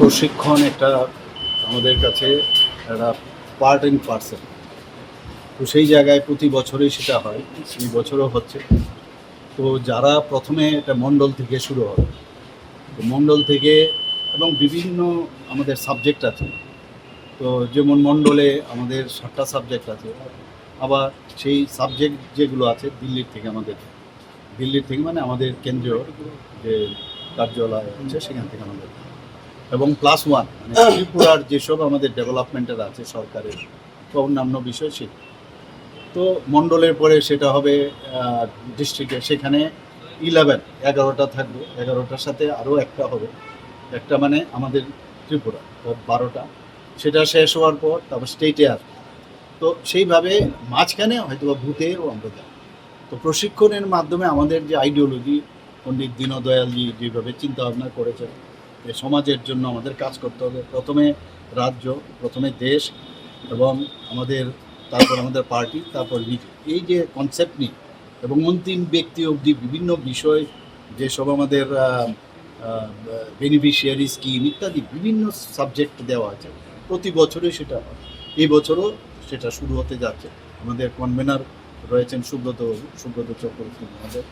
প্রশিক্ষণ একটা আমাদের কাছে একটা পার্ট অ্যান্ড পার্সেল। তো সেই জায়গায় প্রতি বছরই সেটা হয়, এই বছরও হচ্ছে। তো যারা প্রথমে এটা মণ্ডল থেকে শুরু হবে, তো মণ্ডল থেকে এবং বিভিন্ন আমাদের সাবজেক্ট আছে। তো যেমন মণ্ডলে আমাদের 7টা সাবজেক্ট আছে, আবার সেই সাবজেক্ট যেগুলো আছে দিল্লির থেকে মানে আমাদের কেন্দ্রীয় যে কার্যালয় আছে সেখান থেকে আমাদের, এবং +1 মানে ত্রিপুরার যেসব আমাদের ডেভেলপমেন্টের আছে সরকারের বা অন্যান্য বিষয় সে। তো মণ্ডলের পরে সেটা হবে ডিস্ট্রিক্টে, সেখানে 11টা থাকবে, 11টার সাথে আরও একটা হবে, একটা মানে আমাদের ত্রিপুরা, তো 12টা। সেটা শেষ হওয়ার পর তারপর স্টেটে আসবে। তো সেইভাবে মাঝখানে হয়তো বা ভূতেও আমরা যাই। তো প্রশিক্ষণের মাধ্যমে আমাদের যে আইডিওলজি, পণ্ডিত দীনদয়ালজি যেভাবে চিন্তা ভাবনা করেছেন যে সমাজের জন্য আমাদের কাজ করতে হবে, প্রথমে রাজ্য, প্রথমে দেশ, এবং তারপর আমাদের পার্টি, তারপর নিজে, এই যে কনসেপ্ট নিয়ে, এবং অন্তিম ব্যক্তি অবধি বিভিন্ন বিষয় যেসব আমাদের বেনিফিশিয়ারি স্কিম ইত্যাদি বিভিন্ন সাবজেক্ট দেওয়া আছে, প্রতি বছরই সেটা হয়। এই বছরও সেটা শুরু হতে যাচ্ছে। আমাদের কনভেনার রয়েছেন সুব্রত চক্রবর্তী আমাদের,